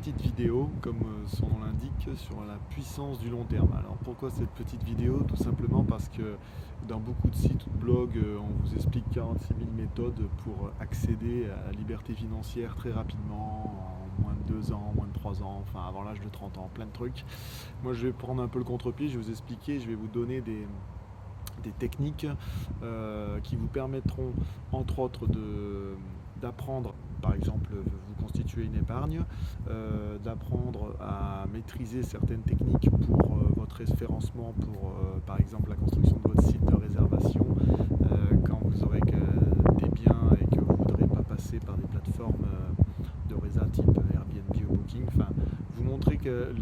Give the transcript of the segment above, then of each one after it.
petite vidéo, comme son nom l'indique, sur la puissance du long terme. Alors pourquoi cette petite vidéo? Tout simplement parce que dans beaucoup de sites ou de blogs, on vous explique 46 000 méthodes pour accéder à la liberté financière très rapidement, en moins de 2 ans, moins de 3 ans, enfin avant l'âge de 30 ans, plein de trucs. Moi je vais prendre un peu le contre-pied, je vais vous expliquer, je vais vous donner des techniques qui vous permettront entre autres d'apprendre, par exemple, vous constituer une épargne, d'apprendre à maîtriser certaines techniques pour votre référencement, pour par exemple la construction de votre site de réservation, quand vous aurez des biens et que vous ne voudrez pas passer par des plateformes de résa type Airbnb ou Booking, enfin vous montrer que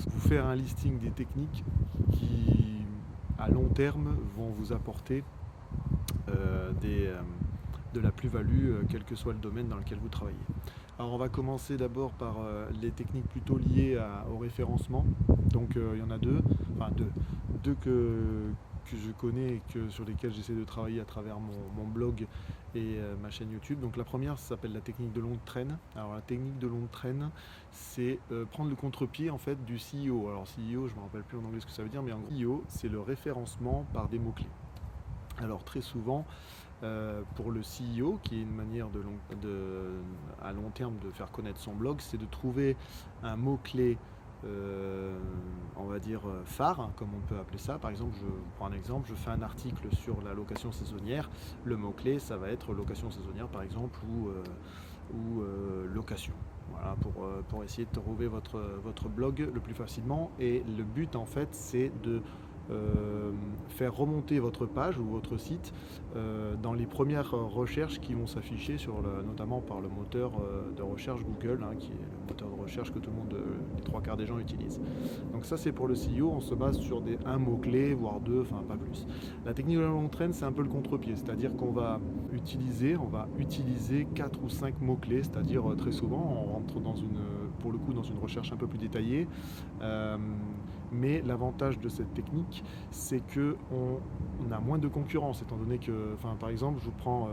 vous faire un listing des techniques qui à long terme vont vous apporter de la plus-value, quel que soit le domaine dans lequel vous travaillez. Alors on va commencer d'abord par les techniques plutôt liées au référencement. Donc il y en a deux que je connais et sur lesquelles j'essaie de travailler à travers mon blog et ma chaîne YouTube. Donc la première, ça s'appelle la technique de longue traîne. Alors la technique de longue traîne, c'est prendre le contre-pied en fait du CEO. Alors CEO, je ne me rappelle plus en anglais ce que ça veut dire, mais en gros, CEO, c'est le référencement par des mots-clés. Alors très souvent, pour le CEO, qui est une manière à long terme de faire connaître son blog, c'est de trouver un mot-clé, on va dire phare, hein, comme on peut appeler ça. Par exemple, je prends un exemple, je fais un article sur la location saisonnière. Le mot-clé, ça va être location saisonnière, par exemple, ou location. Voilà, pour essayer de trouver votre blog le plus facilement. Et le but, en fait, c'est de faire remonter votre page ou votre site dans les premières recherches qui vont s'afficher notamment par le moteur de recherche Google, hein, qui est le moteur de recherche que tout le monde, les 3 quarts des gens utilisent. Donc ça, c'est pour le SEO, on se base sur un mot-clé, voire 2, enfin pas plus. La technique de la longue traîne, c'est un peu le contre-pied, c'est-à-dire qu'on va utiliser 4 ou 5 mots-clés, c'est-à-dire très souvent on rentre pour le coup dans une recherche un peu plus détaillée. Mais l'avantage de cette technique, c'est qu'on a moins de concurrence, étant donné que, par exemple, je vous prends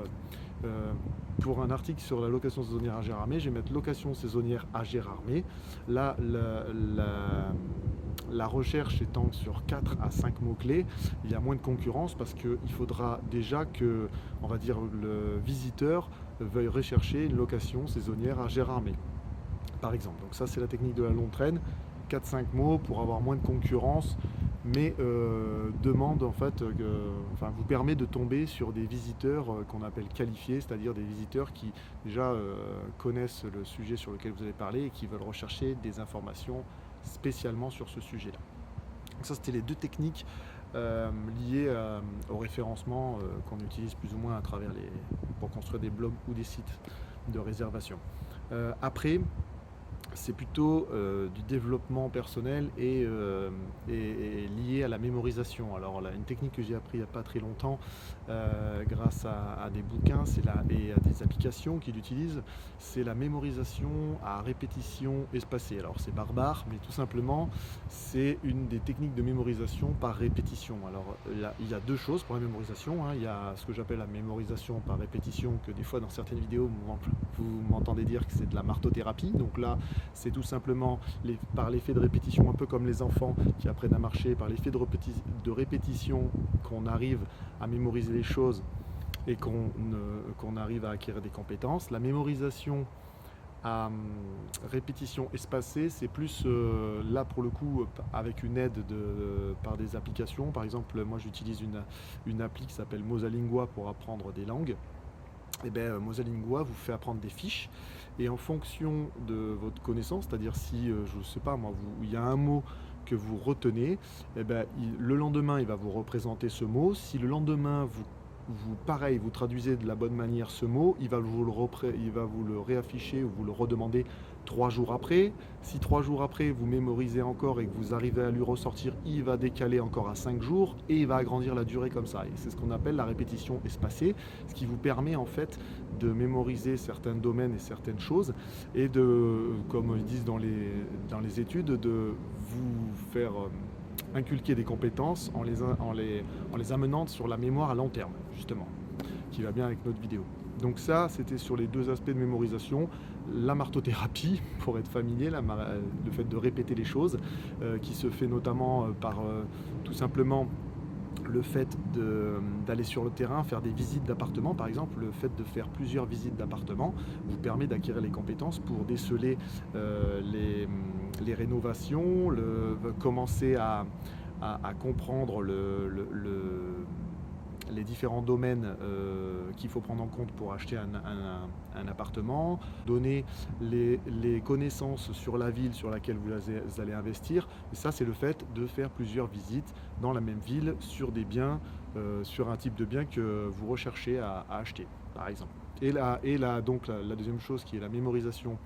pour un article sur la location saisonnière à Gérardmer, je vais mettre location saisonnière à Gérardmer. Là, la recherche étant sur 4 à 5 mots-clés, il y a moins de concurrence parce qu'il faudra déjà que, on va dire, le visiteur veuille rechercher une location saisonnière à Gérardmer, par exemple. Donc ça, c'est la technique de la longue traîne. 4-5 mots pour avoir moins de concurrence, mais demande en fait, vous permet de tomber sur des visiteurs qu'on appelle qualifiés, c'est-à-dire des visiteurs qui déjà connaissent le sujet sur lequel vous allez parler et qui veulent rechercher des informations spécialement sur ce sujet-là. Donc ça, c'était les 2 techniques liées au référencement qu'on utilise plus ou moins pour construire des blogs ou des sites de réservation. Après, c'est plutôt du développement personnel et lié à la mémorisation. Alors là, une technique que j'ai appris il n'y a pas très longtemps grâce à des bouquins et à des applications qu'il utilise, c'est la mémorisation à répétition espacée. Alors c'est barbare, mais tout simplement c'est une des techniques de mémorisation par répétition. Alors là, il y a 2 choses pour la mémorisation, hein. Il y a ce que j'appelle la mémorisation par répétition, que des fois dans certaines vidéos vous m'entendez dire que c'est de la martothérapie. Donc là, c'est tout simplement par l'effet de répétition, un peu comme les enfants qui apprennent à marcher, par l'effet de répétition qu'on arrive à mémoriser les choses et qu'on arrive à acquérir des compétences. La mémorisation à répétition espacée, c'est plus là pour le coup avec une aide par des applications. Par exemple, moi j'utilise une appli qui s'appelle Mosalingua pour apprendre des langues. Et bien Mosalingua vous fait apprendre des fiches et en fonction de votre connaissance, c'est-à-dire si je ne sais pas moi, il y a un mot que vous retenez, et ben, le lendemain il va vous représenter ce mot. Si le lendemain vous traduisez de la bonne manière ce mot, il va vous le réafficher ou vous le redemander 3 jours après. Si 3 jours après vous mémorisez encore et que vous arrivez à lui ressortir, il va décaler encore à 5 jours et il va agrandir la durée comme ça. Et c'est ce qu'on appelle la répétition espacée, ce qui vous permet en fait de mémoriser certains domaines et certaines choses et comme ils disent dans les études, de vous faire inculquer des compétences en les amenant sur la mémoire à long terme, justement, qui va bien avec notre vidéo. Donc ça, c'était sur les deux aspects de mémorisation. La martothérapie, pour être familier, le fait de répéter les choses, qui se fait notamment par tout simplement le fait d'aller sur le terrain, faire des visites d'appartements par exemple. Le fait de faire plusieurs visites d'appartements vous permet d'acquérir les compétences pour déceler les rénovations, commencer à comprendre les différents domaines qu'il faut prendre en compte pour acheter un appartement, donner les connaissances sur la ville sur laquelle vous allez investir. Et ça, c'est le fait de faire plusieurs visites dans la même ville sur des biens, sur un type de bien que vous recherchez à acheter, par exemple. Donc la deuxième chose qui est la mémorisation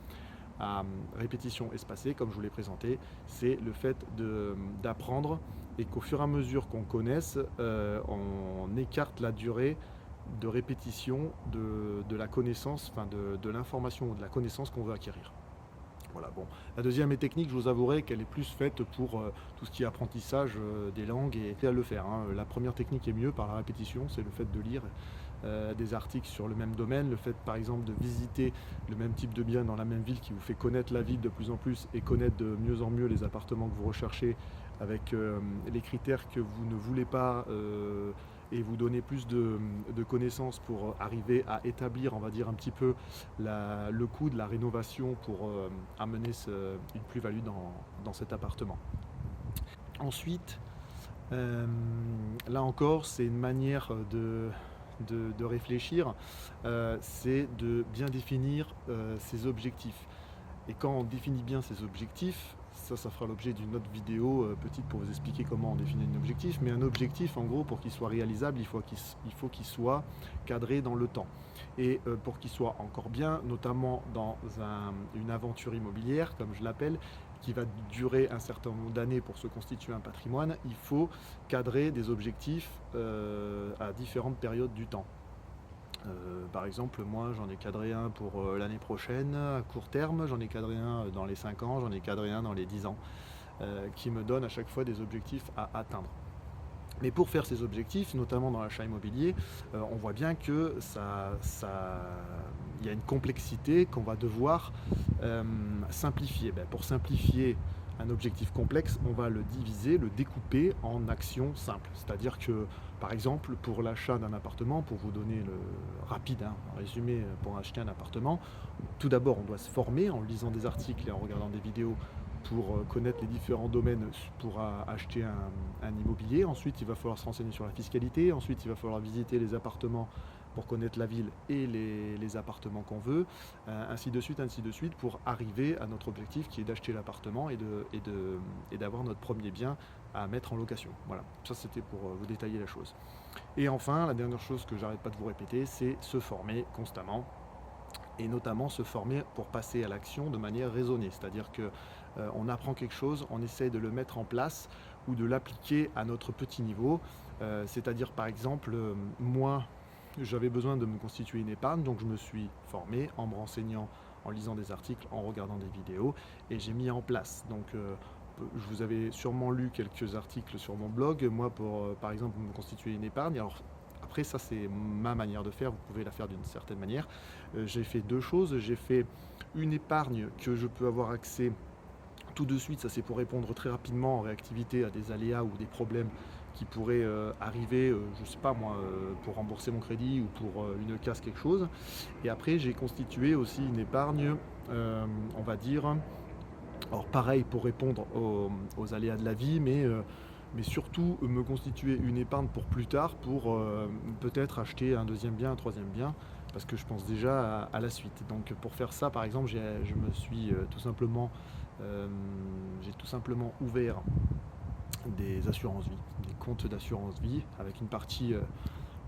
à répétition espacée, comme je vous l'ai présenté, c'est le fait d'apprendre et qu'au fur et à mesure qu'on connaisse, on écarte la durée de répétition de la connaissance, enfin de l'information ou de la connaissance qu'on veut acquérir. Voilà, bon. La deuxième est technique, je vous avouerai qu'elle est plus faite pour tout ce qui est apprentissage des langues et à le faire. La première technique est mieux par la répétition, c'est le fait de lire des articles sur le même domaine, le fait par exemple de visiter le même type de bien dans la même ville qui vous fait connaître la ville de plus en plus et connaître de mieux en mieux les appartements que vous recherchez avec les critères que vous ne voulez pas et vous donner plus de connaissances pour arriver à établir, on va dire, un petit peu le coût de la rénovation pour amener une plus-value dans cet appartement. Ensuite, là encore, c'est une manière de réfléchir, c'est de bien définir ses objectifs. Et quand on définit bien ses objectifs, ça fera l'objet d'une autre vidéo petite pour vous expliquer comment on définit un objectif, mais un objectif, en gros, pour qu'il soit réalisable, il faut qu'il soit cadré dans le temps. Et pour qu'il soit encore bien, notamment dans une aventure immobilière, comme je l'appelle, qui va durer un certain nombre d'années pour se constituer un patrimoine, il faut cadrer des objectifs à différentes périodes du temps. Par exemple, moi j'en ai cadré un pour l'année prochaine à court terme, j'en ai cadré un dans les 5 ans, j'en ai cadré un dans les 10 ans, qui me donne à chaque fois des objectifs à atteindre. Mais pour faire ces objectifs, notamment dans l'achat immobilier, on voit bien que il y a une complexité qu'on va devoir simplifier. Pour simplifier un objectif complexe, on va le diviser, le découper en actions simples. C'est-à-dire que, par exemple, pour l'achat d'un appartement, pour vous donner le rapide, en résumé, pour acheter un appartement, tout d'abord, on doit se former en lisant des articles et en regardant des vidéos pour connaître les différents domaines pour acheter un immobilier. Ensuite, il va falloir se renseigner sur la fiscalité. Ensuite, il va falloir visiter les appartements pour connaître la ville et les appartements qu'on veut, ainsi de suite, pour arriver à notre objectif qui est d'acheter l'appartement et d'avoir notre premier bien à mettre en location. Voilà, ça c'était pour vous détailler la chose. Et enfin, la dernière chose que j'arrête pas de vous répéter, c'est se former constamment, et notamment se former pour passer à l'action de manière raisonnée. C'est-à-dire que on apprend quelque chose, on essaie de le mettre en place ou de l'appliquer à notre petit niveau. C'est-à-dire par exemple, moi, j'avais besoin de me constituer une épargne, donc je me suis formé en me renseignant, en lisant des articles, en regardant des vidéos, et j'ai mis en place. Donc je vous avais sûrement lu quelques articles sur mon blog, moi pour par exemple me constituer une épargne. Alors après ça c'est ma manière de faire, vous pouvez la faire d'une certaine manière. J'ai fait deux choses, j'ai fait une épargne que je peux avoir accès tout de suite, ça c'est pour répondre très rapidement en réactivité à des aléas ou des problèmes qui pourraient arriver, je sais pas moi, pour rembourser mon crédit ou pour une casse, quelque chose. Et après j'ai constitué aussi une épargne, on va dire, alors pareil pour répondre aux aléas de la vie, mais surtout me constituer une épargne pour plus tard, pour peut-être acheter un deuxième bien, un troisième bien, parce que je pense déjà à la suite. Donc pour faire ça, par exemple, je me suis j'ai tout simplement ouvert des assurances vie, des comptes d'assurance vie, avec une partie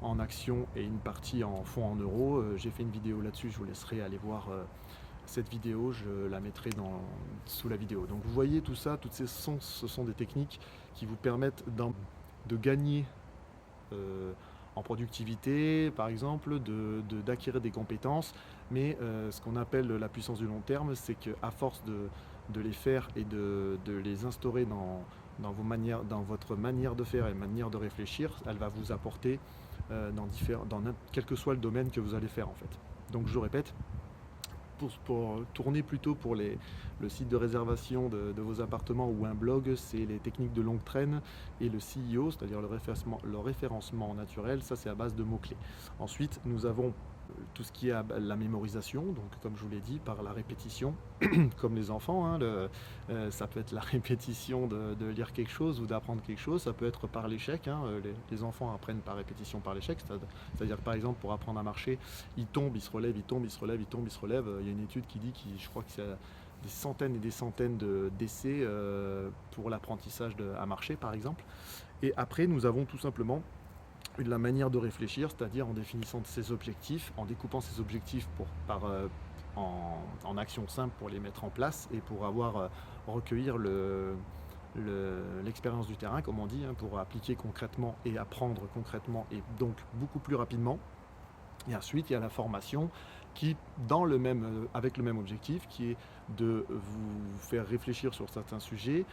en actions et une partie en fonds en euros. J'ai fait une vidéo là-dessus, je vous laisserai aller voir cette vidéo, je la mettrai sous la vidéo. Donc vous voyez tout ça, ce sont des techniques qui vous permettent de gagner en productivité, par exemple, d'acquérir des compétences, mais ce qu'on appelle la puissance du long terme, c'est qu'à force de les faire et de les instaurer dans votre manière de faire et manière de réfléchir, elle va vous apporter quel que soit le domaine que vous allez faire en fait. Donc je répète, pour tourner plutôt pour le site de réservation de vos appartements ou un blog, c'est les techniques de longue traîne et le CIO, c'est-à-dire le référencement naturel, ça c'est à base de mots-clés. Ensuite, nous avons tout ce qui est la mémorisation, donc comme je vous l'ai dit, par la répétition, comme les enfants, hein, ça peut être la répétition de lire quelque chose ou d'apprendre quelque chose, ça peut être par l'échec, hein, les enfants apprennent par répétition par l'échec, c'est-à-dire que par exemple pour apprendre à marcher, ils tombent, ils se relèvent, ils tombent, ils se relèvent, ils tombent, ils se relèvent. Il y a une étude qui dit, je crois que c'est des centaines et des centaines d'essais pour l'apprentissage à marcher par exemple. Et après nous avons tout simplement la manière de réfléchir, c'est-à-dire en définissant ses objectifs, en découpant ses objectifs en actions simples pour les mettre en place et pour recueillir l'expérience du terrain, comme on dit, hein, pour appliquer concrètement et apprendre concrètement et donc beaucoup plus rapidement. Et ensuite, il y a la formation qui, avec le même objectif, qui est de vous faire réfléchir sur certains sujets,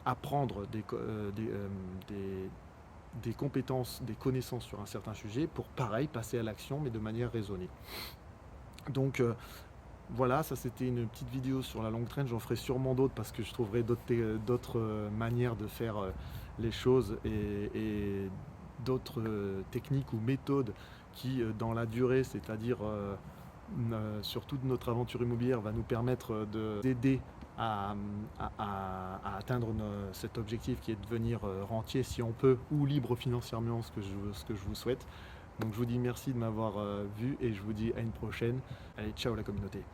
apprendre des compétences, des connaissances sur un certain sujet pour pareil passer à l'action mais de manière raisonnée. Donc voilà, ça c'était une petite vidéo sur la longue traîne, j'en ferai sûrement d'autres parce que je trouverai d'autres manières de faire les choses et d'autres techniques ou méthodes qui dans la durée, c'est-à-dire sur toute notre aventure immobilière, va nous permettre d'aider à atteindre cet objectif qui est de devenir rentier si on peut ou libre financièrement, ce que je vous souhaite. Donc je vous dis merci de m'avoir vu et je vous dis à une prochaine. Allez, ciao la communauté.